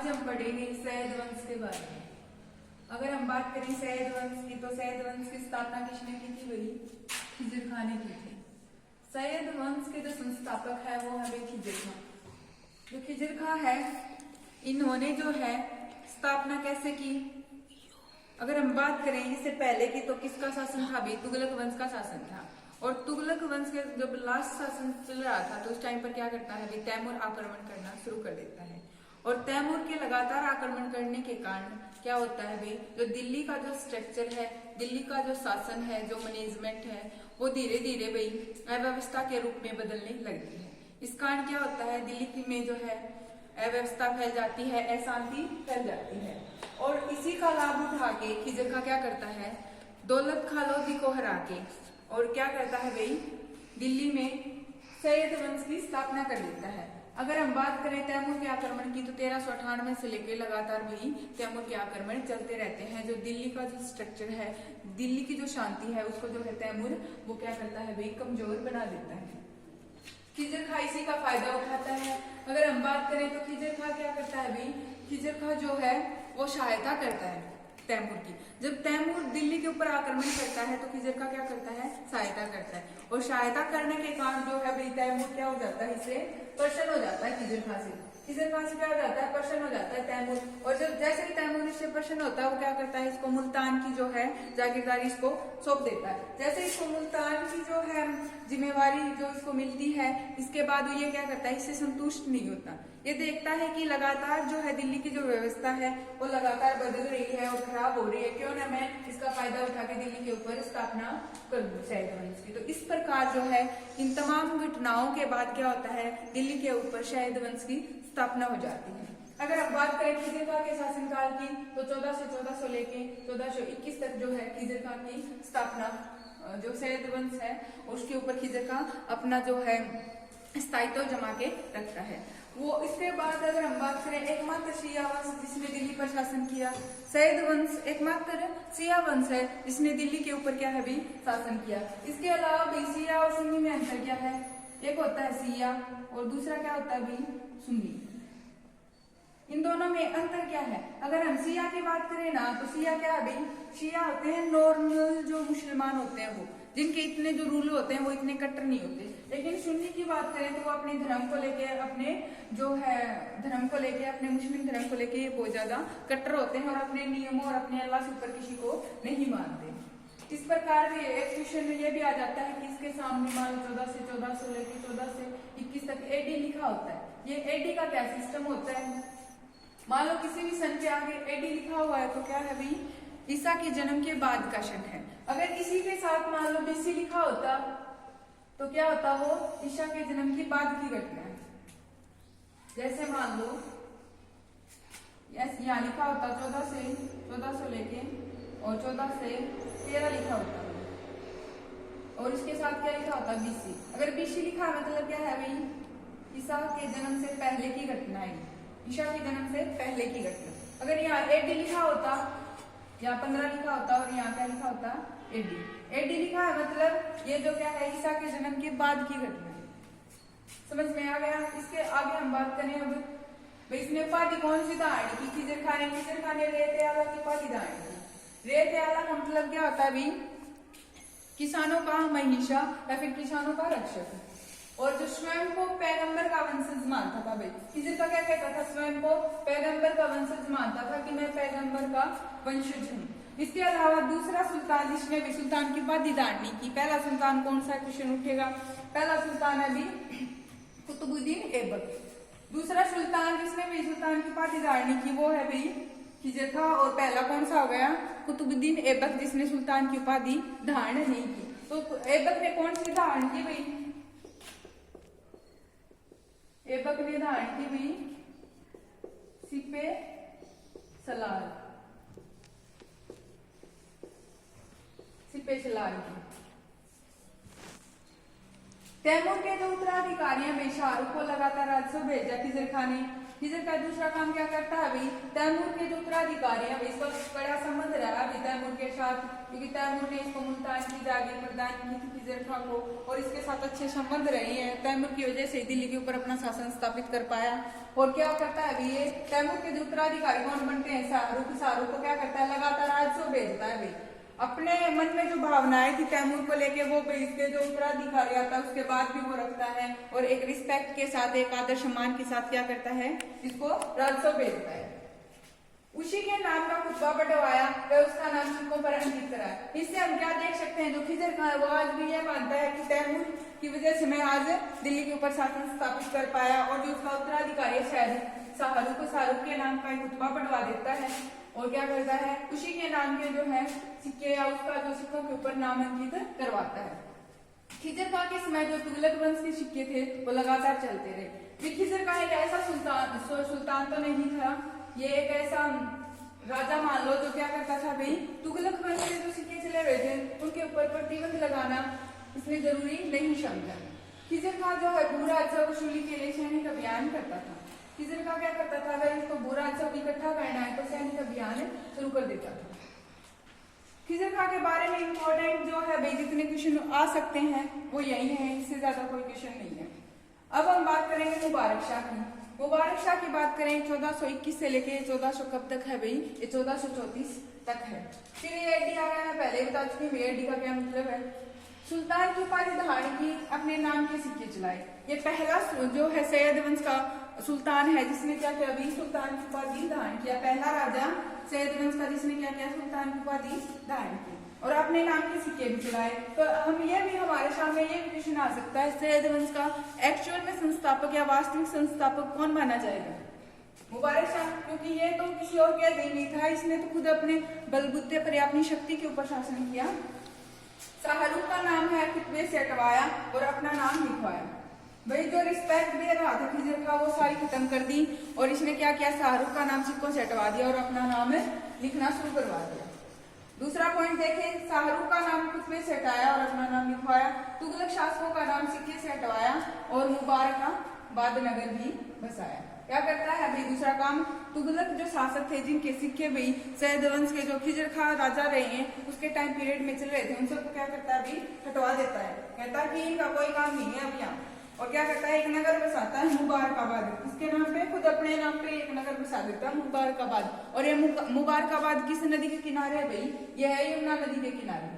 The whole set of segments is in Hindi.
आज हम पढ़ेंगे सैयद वंश के बारे में। अगर हम बात करें सैयद वंश की, तो सैयद वंश की स्थापना किसने की थी? वही खिजिर खां ने की थी। सैयद वंश के जो संस्थापक है वो है खिजिर खां। जो खिजिर खां है, इन्होंने जो है स्थापना कैसे की? अगर हम बात करें इससे पहले की, तो किसका शासन था? भी तुगलक वंश का शासन था। और तुगलक वंश के जब लास्ट शासन चल रहा था, तो उस टाइम पर क्या करता है? भी तैमूर आक्रमण करना शुरू कर देता है। और तैमूर के लगातार आक्रमण करने के कारण क्या होता है? भाई जो दिल्ली का जो स्ट्रक्चर है, दिल्ली का जो शासन है, जो मैनेजमेंट है, वो धीरे धीरे भाई अव्यवस्था के रूप में बदलने लगती है। इस कारण क्या होता है? दिल्ली में जो है अव्यवस्था फैल जाती है, अशांति फैल जाती है। और इसी का लाभ उठा के खिजिर खां क्या करता है? दौलत खां लोधी को हरा के और क्या करता है भाई? दिल्ली में सैयद वंश की स्थापना कर देता है। अगर हम बात करें तैमूर के आक्रमण की, तो 1398 से लेकर लगातार भाई तैमूर के आक्रमण चलते रहते हैं। जो दिल्ली का जो स्ट्रक्चर है, दिल्ली की जो शांति है, उसको जो है तैमूर वो क्या करता है भाई? कमजोर बना देता है। खिजिर खां इसी का फायदा उठाता है। अगर हम बात करें तो खिजिर खां क्या करता है भाई? खिजिर खां जो है वो सहायता करता है तैमूर की। जब तैमूर दिल्ली के ऊपर आक्रमण करता है, तो खिजिर खां क्या करता है? सहायता करता है। और सहायता करने के कारण जो है भाई तैमूर क्या हो जाता है? इससे प्रसन्न हो जाता है खिजिर खां से। खिजिर खां से क्या हो जाता है? प्रसन्न हो जाता है तैमूर। और जब जैसे ही तैमूर इससे प्रसन्न होता है, वो क्या करता है? इसको मुल्तान की जो है जागीरदारी इसको सौंप देता है। जैसे इसको मुल्तान की जो है जिम्मेवारी जो इसको मिलती है, इसके बाद ये क्या करता है? इससे संतुष्ट नहीं होता। ये देखता है कि लगातार जो है दिल्ली की जो व्यवस्था है वो लगातार बदल रही है और खराब हो रही है, क्यों ना मैं इसका फायदा उठा के दिल्ली के ऊपर स्थापना कर दूं सैयद वंश की। तो इस प्रकार जो है इन तमाम घटनाओं के बाद क्या होता है? दिल्ली के ऊपर सैयद वंश की स्थापना हो जाती है। अगर आप बात करें खिजिर खां के शासनकाल की, तो 1400 लेके 1421 तक जो है खिजिर खां की स्थापना, जो सैयद वंश है उसके ऊपर खिजिर खां अपना जो है स्थायित्व जमा के रखता है। वो इसके बाद अगर हम बात करें एकमात्र शिया वंश जिसने दिल्ली पर शासन किया, सैयद वंश एकमात्र शिया वंश है जिसने दिल्ली के ऊपर क्या है भी शासन किया। इसके अलावा भी शिया और सुन्नी में अंतर क्या है? एक होता है शिया और दूसरा क्या होता है भी? सुन्नी। इन दोनों में अंतर क्या है? अगर हम शिया की बात करें ना, तो शिया क्या है भाई? शिया होते हैं नॉर्मल जो मुसलमान होते हैं, वो जिनके इतने जो रूल होते हैं वो इतने कट्टर नहीं होते। लेकिन सुन्नी की बात करें तो वो अपने धर्म को लेके, अपने जो है धर्म को लेके, अपने मुस्लिम धर्म को लेके बहुत ज्यादा कट्टर होते हैं और अपने नियमों और अपने अल्लाह से ऊपर किसी को नहीं मानते। इस प्रकार एक क्वेश्चन में ये भी आ जाता है कि इसके सामने मान 1400 से लेकर 1421 तक एडी लिखा होता है। ये एडी का क्या सिस्टम होता है? मान लो किसी भी सन के आगे एडी लिखा हुआ है तो क्या है भाई? ईसा के जन्म के बाद का सन है। अगर इसी के साथ मान लो बीसी लिखा होता तो क्या होता? वो ईसा के जन्म के बाद की घटना है। जैसे मान लो यहाँ लिखा होता 1400 लेके और 14 से 13 लिखा होता और इसके साथ क्या लिखा होता? बीसी। अगर बीसी लिखा मतलब क्या है भाई? ईसा के जन्म से पहले की घटना है। ईसा के जन्म से पहले की घटना। अगर यहाँ एडी लिखा होता, यहाँ 15 लिखा होता और यहाँ क्या लिखा होता? एडी। एडी लिखा है मतलब ये जो क्या है? ईसा के जन्म के बाद की घटना है। समझ में आ गया? इसके आगे हम बात करें अब भाई इसने उपाधि कौन सी धारण की? खिजिर खां ने। खिजिर खां ने रेत आला की उपाधि धारण की। रेत आला का मतलब क्या होता है भाई? किसानों का महिषा या फिर किसानों का रक्षक। और जो स्वयं को पैगंबर का वंशज मानता था भाई, खिजिर खां क्या कहता था? स्वयं को पैगंबर का वंशज मानता था कि मैं पैगंबर का वंशज हूँ। इसके अलावा दूसरा सुल्तान जिसने भी सुल्तान की उपाधि धारण की, पहला सुल्तान कौन सा? क्वेश्चन उठेगा। पहला सुल्तान है भी कुतुबुद्दीन ऐबक। दूसरा सुल्तान जिसने भी सुल्तान की उपाधि धारण की वो है भाई खिजिर खां। और पहला कौन सा हो गया? कुतुबुद्दीन ऐबक जिसने सुल्तान की उपाधि धारण नहीं की। तो ऐबक ने कौन सी धारण की भाई? ऐबक ने धारण की भाई सिपे सलार। सिपे सलार की। तैमूर के जो उत्तराधिकारी हैं भाई शाहरुख को लगातार राजस्व भेजा खिजिर खां ने। खिजर का दूसरा काम क्या करता है भाई, तैमूर के जो उत्तराधिकारी है इसका बड़ा संबंध रहा अभी तैमूर के साथ, क्योंकि तैमूर ने इसको मुल्तान की जागीर प्रदान की थी खिजर खां को, और इसके साथ अच्छे संबंध रहे हैं। तैमूर की वजह से दिल्ली के ऊपर अपना शासन स्थापित कर पाया। और क्या करता है भाई, ये तैमूर के जो उत्तराधिकारी कौन बनते हैं, शाहरुख। शाहरुख को क्या करता है, लगातार राजस्व भेजता है भाई। अपने मन में जो भावनाएं थी तैमूर को लेके वो इसके जो उत्तराधिकारी आता है उसके बाद भी वो रखता है, और एक रिस्पेक्ट के साथ, एक आदर सम्मान के साथ क्या करता है, इसको राजस्व भेजता है। उसी के नाम का खुतबा बढ़वाया, वह उसका नाम सिक्कों पर अंकित कराया। इससे हम क्या देख सकते हैं, जो खिजर खां है वो आज भी यह मानता है कि तैमूर की वजह से मैं आज दिल्ली के ऊपर शासन स्थापित कर पाया, और जो उसका उत्तराधिकारी है शाहरुख, शाहरुख के नाम का एक खुतबा बढ़वा देता है, और क्या करता है, उसी के नाम के जो है सिक्के या उसका जो सिक्कों के ऊपर नाम अंकित करवाता है। खिजर खां के समय जो तुगलक वंश के सिक्के थे वो लगातार चलते रहे। खिजर खां एक ऐसा सुल्तान तो नहीं था, ये एक ऐसा राजा मान लो जो क्या करता था भाई, तुगलक वंश के जो सिक्के चले हुए थे उनके ऊपर प्रतिबंध लगाना इसने जरूरी नहीं समझा। खिजर खां जो है भू राजस्व वसूली के लिए सैनिक अभियान करता था। खिजर खां क्या करता था, अगर इसको भू राजस्व इकट्ठा करना है तो सैनिक अभियान शुरू कर देता था। खिजर खां के बारे में इंपॉर्टेंट जो है भाई जितने क्वेश्चन आ सकते हैं वो यही है, इससे ज्यादा कोई क्वेश्चन नहीं है। अब हम बात करेंगे मुबारक शाह की। मुबारक शाह की बात करें 1421 से लेके 1400 कब तक है भाई, ये 1434 तक है। फिर ये एडी आ गया, मैं पहले बता चुकी हूँ एडी का क्या मतलब है। सुल्तान की उपाधि धारण की, अपने नाम के सिक्के चलाए। ये पहला जो है सैयद वंश का सुल्तान है जिसने क्या किया अभी, सुल्तान की उपाधि धारण किया। पहला राजा सैयद वंश का जिसने क्या किया, सुल्तान की उपाधि धारण की और अपने नाम के सिक्के भी चलाए। तो हम ये भी हमारे सामने ये क्वेश्चन आ सकता है, सैयद वंश का एक्चुअल में संस्थापक या वास्तविक संस्थापक कौन माना जाएगा, मुबारक शाह, क्योंकि ये तो किसी और के अधीन नहीं था, इसने तो खुद अपने बलबूते पर अपनी शक्ति के ऊपर शासन किया। शाहरुख का नाम है खुतबे से हटवाया और अपना नाम लिखवाया। भाई जो रिस्पेक्ट दे रहा था खिजर खां वो सारी खत्म कर दी, और इसने क्या किया, शाहरुख का नाम सिक्कों से हटवा दिया और अपना नाम लिखना शुरू करवा दिया। दूसरा पॉइंट देखें, शाहरुख का नाम खुतबे से हटाया और अपना नाम लिखवाया। तुगलक शासकों का नाम सिक्के से हटवाया और मुबारकाबाद नगर भी बसाया। क्या करता है भाई दूसरा काम, तुगलक जो शासक थे जिनके सिक्के भाई सैयद वंश के जो खिजर खां राजा रहे हैं उसके टाइम पीरियड में चल रहे थे, उन सबको क्या करता है भाई, हटवा देता है। कहता है कि इनका कोई काम नहीं है अब यहाँ, और क्या करता है, एक नगर बसाता है मुबारकाबाद। इसके नाम पे खुद अपने नाम पे एक नगर बसा देता है मुबारकाबाद। और ये मुबारकाबाद किस नदी के किनारे है भाई, यह है यमुना नदी के किनारे।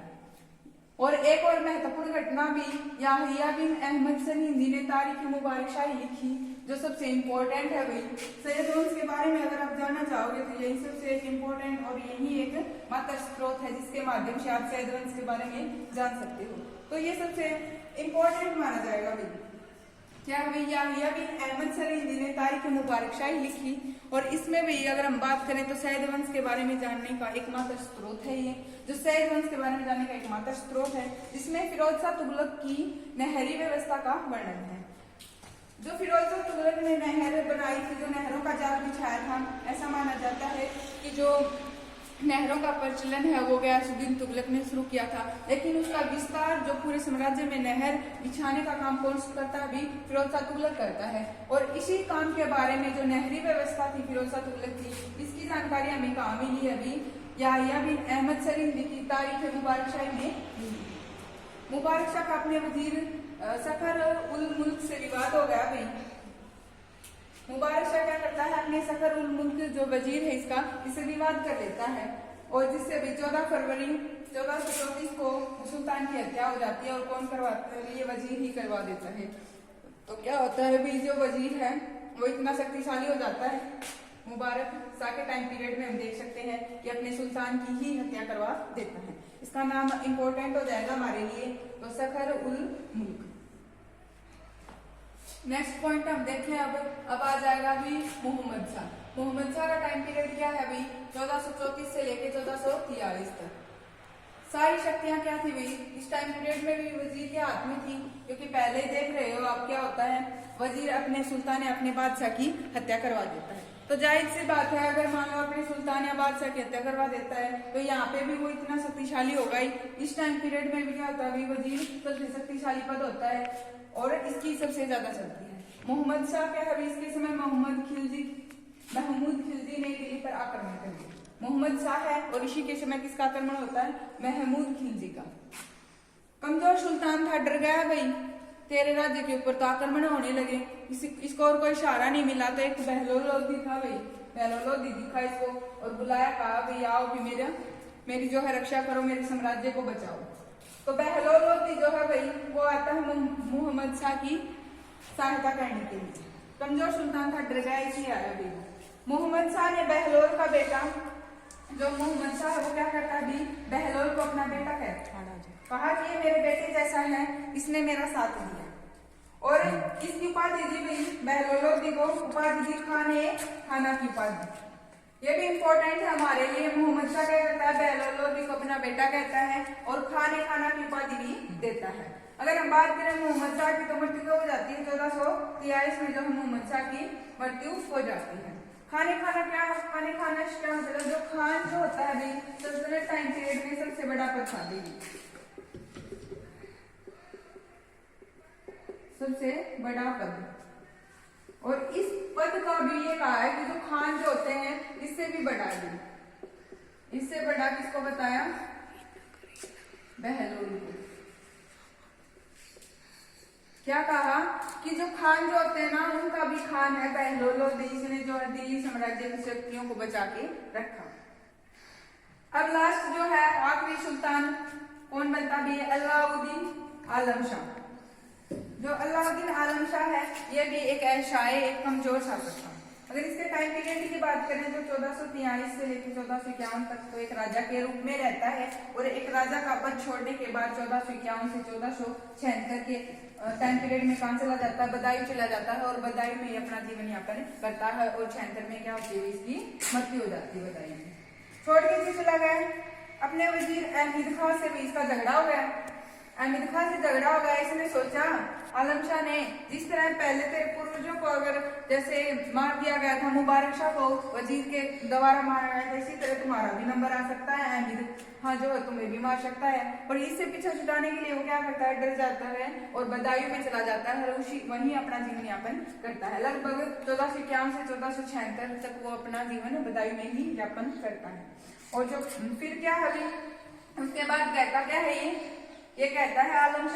और एक और महत्वपूर्ण घटना भी, याहिया बिन अहमद सनींदी ने तारीख मुबारक शाही लिखी जो सबसे इम्पोर्टेंट है भाई। सैयद वंश के बारे में अगर आप जानना चाहोगे तो यही सबसे एक इम्पोर्टेंट और यही एक मात्र स्रोत है जिसके माध्यम से आप सैयद वंश के बारे में जान सकते हो। तो ये सबसे इम्पोर्टेंट माना जाएगा भाई। क्या भाई, याहिया बिन अहमद सनींदी ने तारीख मुबारक शाही लिखी, और इसमें भी अगर हम बात करें तो सैयद वंश के बारे में जानने का एकमात्र स्रोत है ये, जो सैयद वंश के बारे में जानने का एकमात्र स्रोत है, जिसमें फिरोज शाह तुगलक की नहरी व्यवस्था का वर्णन है। जो फिरोज शाह तुगलक ने नहर बनाई थी, जो नहरों का जाल बिछाया था, ऐसा माना जाता है कि जो नहरों का प्रचलन है वो गयासुद्दीन तुगलक ने शुरू किया था, लेकिन उसका विस्तार जो पूरे साम्राज्य में नहर बिछाने का काम कौन करता है, अभी फिरोज शाह तुगलक करता है। और इसी काम के बारे में जो नहरी व्यवस्था थी फिरोज शाह तुगलक की, इसकी जानकारी हमें कहाँ मिली है अभी, याहिया बिन अहमद सनींदी की तारीख मुबारक शाही में मिली। मुबारक शाह का अपने वजीर सफर उल मुल्क से विवाद हो गया भाई। मुबारक शाह क्या करता है, अपने सफर उल मुल्क जो वजीर है इससे विवाद कर लेता है, और जिससे भी 14 फरवरी 1434 को सुल्तान की हत्या हो जाती है। और कौन करवाता है, ये वजीर ही करवा देता है। तो क्या होता है भाई, जो वजीर है वो इतना शक्तिशाली हो जाता है, मुबारक शाह के टाइम पीरियड में हम देख सकते हैं कि अपने सुल्तान की ही हत्या करवा देता है। इसका नाम इंपॉर्टेंट हो जाएगा हमारे लिए, तो सफर उल मुल्क। नेक्स्ट पॉइंट हम देखें, अब आ जाएगा भी मोहम्मद शाह। मोहम्मद शाह का टाइम पीरियड क्या है भाई, 1434 से लेके 1443 तक। सारी शक्तियां क्या थी भाई इस टाइम पीरियड में भी वजीर के हाथ में थी, क्योंकि पहले ही देख रहे हो आप क्या होता है, वजीर अपने सुल्तान या अपने बादशाह की हत्या करवा देता है। तो जाहिर सी बात है, अगर मान लो अपने सुल्तान या बादशाह की हत्या करवा देता है तो यहाँ पे भी वो इतना शक्तिशाली होगा ही। इस टाइम पीरियड में भी क्या होता है, वजीर सबसे शक्तिशाली पद होता है और इसकी सबसे ज्यादा चलती है। मोहम्मद शाह क्या है, इसके समय मोहम्मद खिलजी महमूद खिलजी ने दिल्ली पर आक्रमण कर दिया। मोहम्मद शाह है और इसी के समय किसका आक्रमण होता है? महमूद खिलजी का। कमजोर सुल्तान था, डर गया भाई तेरे राज्य के ऊपर तो आक्रमण होने लगे, इसको और कोई इशारा नहीं मिला, तो एक बहलोल लोधी था भाई, बहलोल लोधी दिखा इसको और बुलाया, कहा भाई आओ भी मेरी जो है रक्षा करो, मेरे साम्राज्य को बचाओ। तो बहलोल लोधी जो है भाई वो आता है मोहम्मद शाह की सहायता करने के लिए। कमजोर सुल्तान था, डर गया, इसलिए आया भाई। मोहम्मद शाह ने बहलोल का बेटा जो मोहम्मद शाह है वो क्या करता है? बहलोल को अपना बेटा कहता, कहा कि ये मेरे बेटे जैसा है, इसने मेरा साथ दिया और इसकी उपाधि दी गई बहलोल लोधी को, उपाधि दी खाना की उपाधि। ये भी इंपॉर्टेंट है हमारे लिए। मोहम्मद शाह क्या करता है? बहलोल लोधी को अपना बेटा कहता है और खाना की उपाधि भी देता है। अगर हम बात करें मोहम्मद शाह की तो मृत्यु हो जाती है 1443 में, जो मोहम्मद शाह की मृत्यु हो जाती है। खाना क्या मतलब जो खान जो होता है भाई सल्तनत टाइम पीरियड में सबसे बड़ा पद था भाई, सबसे बड़ा पद। और इस पद का भी ये कहा है कि जो खान जो होते हैं इससे भी बड़ा है, इससे बड़ा किसको बताया? बहलोल को। क्या कहा कि जो खान जो होते हैं ना उनका भी खान है बहलोल लोधी, जिसने जो है दिल्ली साम्राज्य की शक्तियों को बचा के रखा। अब लास्ट जो है आखिरी सुल्तान कौन बनता भी है? अलाउद्दीन आलम शाह। जो अलाउद्दीन आलम शाह है ये भी एक ऐसा एक कमजोर शासक था। अगर इसके टाइम पीरियड की बात करें तो 1443 से लेकर 1451 तक तो एक राजा के रूप में रहता है और एक राजा का पद छोड़ने के बाद 1451 से 1476 के टाइम पीरियड में कहाँ चला जाता है? बदायूं चला जाता है और बदायूं में अपना जीवन यापन करता है और 76 में क्या होती है? इसकी मृत्यु हो जाती है बदायूं में। छोड़ के चला गया अपने वजीर अहमद खां से भी इसका झगड़ा हो गया। अहमद खां से झगड़ा हो गया, इसने सोचा आलम शाह ने जिस तरह पहले तेरे पूर्वजों को अगर जैसे मार दिया गया था, मुबारक शाह को वजीर के द्वारा मारा गया था, इसी तरह तुम्हारा भी नंबर आ सकता है, अहमद हाँ जो है तुम्हें भी मार सकता है। और इससे पीछे छुड़ाने के लिए वो क्या करता है? डर जाता है और बदायूं में चला जाता है और वहीं अपना जीवन यापन करता है। लगभग 1451 से 1476 तक वो अपना जीवन बदायूं में ही यापन करता है। और जो फिर क्या है उसके बाद कहता क्या है? ये कहता है आलम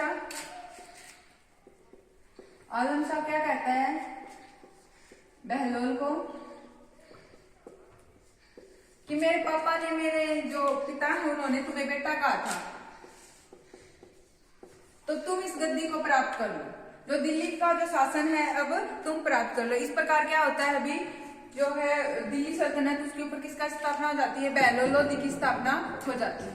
शाह क्या कहता है बहलोल को कि मेरे पापा ने, मेरे जो पिता हैं उन्होंने तुम्हें बेटा कहा था, तो तुम इस गद्दी को प्राप्त कर लो, जो दिल्ली का जो शासन है अब तुम प्राप्त कर लो। इस प्रकार क्या होता है? अभी जो है दिल्ली सल्तनत उसके ऊपर किसका स्थापना हो जाती है? बहलोल लोधी की स्थापना हो जाती है।